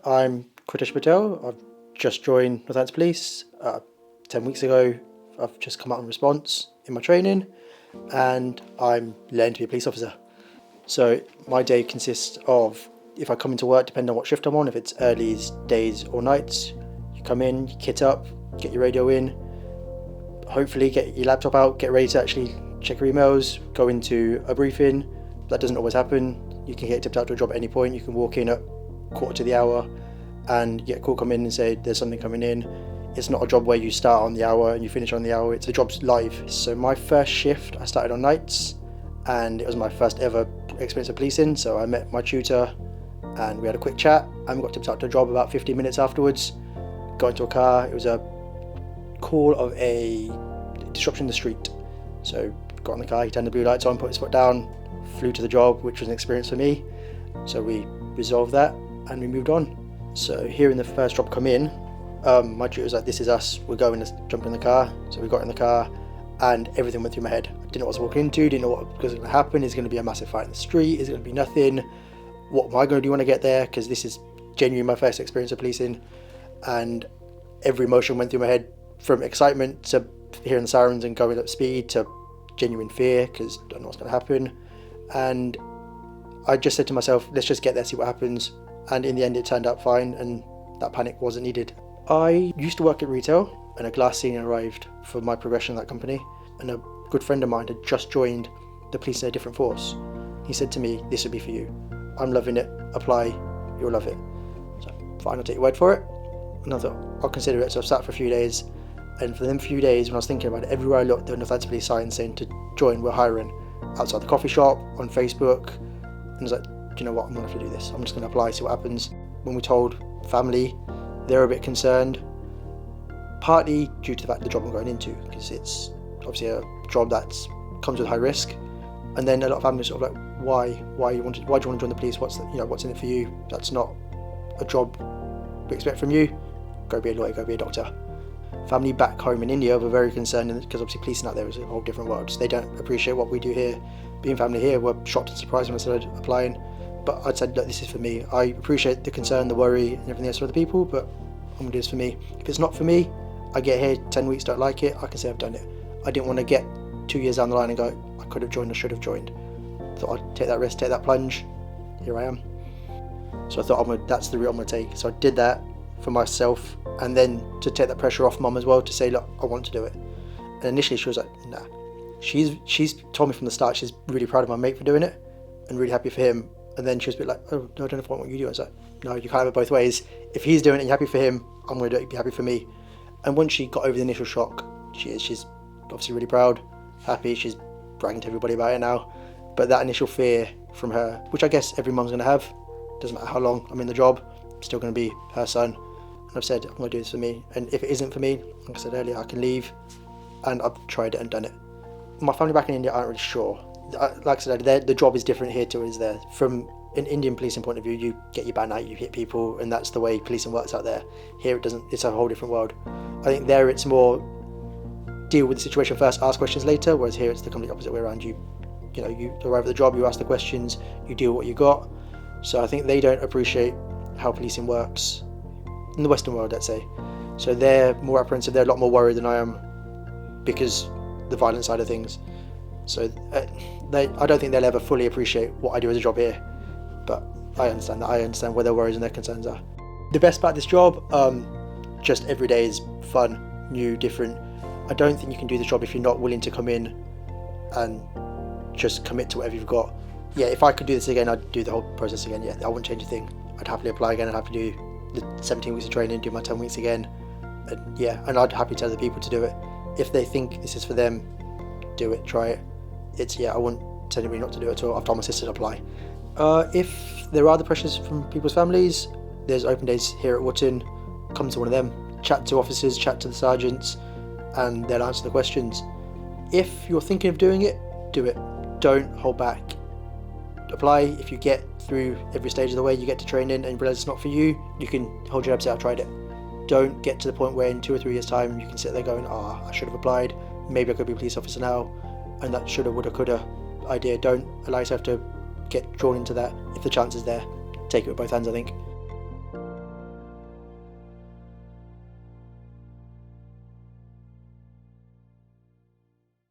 I'm Kritesh Patel. I've just joined Northants Police 10 weeks ago. I've just come out on response in my training and I'm learning to be a police officer. So my day consists of, if I come into work, depending on what shift I'm on, if it's early days or nights, you come in, you kit up, get your radio in, hopefully get your laptop out, get ready to actually check your emails, go into a briefing. That doesn't always happen. You can get tipped out to a job at any point. You can walk in at quarter to the hour and get a call come in and say there's something coming in. It's not a job where you start on the hour and you finish on the hour. It's the job's live. So my first shift, I started on nights and it was my first ever experience of policing. So I met my tutor and we had a quick chat and we got tipped out to a job about 15 minutes afterwards. Got into a car. It was a call of a disruption in the street. So got in the car, he turned the blue lights on, put his foot down, flew to the job, which was an experience for me. So we resolved that and we moved on. So hearing the first job come in, my tutor was like, this is us, we're going to jump in the car. So we got in the car and everything went through my head. I didn't know what I was walking into, didn't know what was going to happen. Is it going to be a massive fight in the street? Is it going to be nothing? What am I going to do when I get there? Because this is genuinely my first experience of policing. And every emotion went through my head, from excitement to hearing the sirens and going at speed to genuine fear because I don't know what's going to happen. And I just said to myself, let's just get there, see what happens. And in the end, it turned out fine and that panic wasn't needed. I used to work at retail and a glass senior arrived for my progression in that company. And a good friend of mine had just joined the police in a different force. He said to me, this would be for you. I'm loving it, apply, you'll love it. So fine, I'll take your word for it. And I thought, I'll consider it. So I sat for a few days. And for them few days, when I was thinking about it, everywhere I looked, there were Northamptonshire police signs saying to join, we're hiring. Outside the coffee shop, on Facebook. And I was like, do you know what, I'm going to have to do this. I'm just going to apply, see what happens. When we told family, they were a bit concerned, partly due to the fact the job I'm going into, because it's obviously a job that comes with high risk. And then a lot of families sort of like, why do you want to join the police? What's in it for you? That's not a job we expect from you. Go be a lawyer, go be a doctor. Family back home in India were very concerned because obviously policing out there is a whole different world. So they don't appreciate what we do here. Being family here, were shocked and surprised when I started applying. But I said, look, this is for me. I appreciate the concern, the worry and everything else for other people, but I'm going to do this for me. If it's not for me, I get here 10 weeks, don't like it, I can say I've done it. I didn't want to get 2 years down the line and go, I could have joined, I should have joined. Thought I'd take that risk, take that plunge. Here I am. So I thought that's the route I'm going to take. So I did that for myself, and then to take that pressure off mum as well, to say, look, I want to do it. And initially she was like, nah. She's told me from the start she's really proud of my mate for doing it and really happy for him. And then she was a bit like, oh, no, I don't know if I want what you do. I was like, no, you can't have it both ways. If he's doing it and you're happy for him, I'm going to do it, be happy for me. And once she got over the initial shock, she's obviously really proud, happy, she's bragging to everybody about it now. But that initial fear from her, which I guess every mum's going to have, doesn't matter how long I'm in the job, I'm still going to be her son. And I've said, I'm going to do this for me. And if it isn't for me, like I said earlier, I can leave. And I've tried it and done it. My family back in India aren't really sure. Like I said, the job is different here to it is there. From an Indian policing point of view, you get your ban out, you hit people, and that's the way policing works out there. Here it doesn't, it's a whole different world. I think there it's more deal with the situation first, ask questions later, whereas here it's the complete opposite way around. You arrive at the job, you ask the questions, you deal with what you got. So I think they don't appreciate how policing works in the Western world, let's say. So they're more apprehensive, they're a lot more worried than I am because the violent side of things. So I don't think they'll ever fully appreciate what I do as a job here, but I understand that. I understand where their worries and their concerns are. The best part of this job, just every day is fun, new, different. I don't think you can do this job if you're not willing to come in and just commit to whatever you've got. Yeah, if I could do this again, I'd do the whole process again. Yeah, I wouldn't change a thing. I'd happily apply again. I'd have to do the 17 weeks of training, do my 10 weeks again. And yeah, and I'd happy tell other people to do it. If they think this is for them, do it, try it. I wouldn't tell anybody not to do it at all. I've told my sister to apply. If there are other pressures from people's families, there's open days here at Wootton. Come to one of them, chat to officers, chat to the sergeants, and they'll answer the questions. If you're thinking of doing it, do it. Don't hold back. Apply. If you get through every stage of the way, you get to training and realise it's not for you, you can hold your head up and say, I tried it. Don't get to the point where in 2 or 3 years time you can sit there going, I should have applied, maybe I could be a police officer now, and that shoulda, woulda, coulda idea. Don't allow yourself to get drawn into that. If the chance is there, take it with both hands, I think.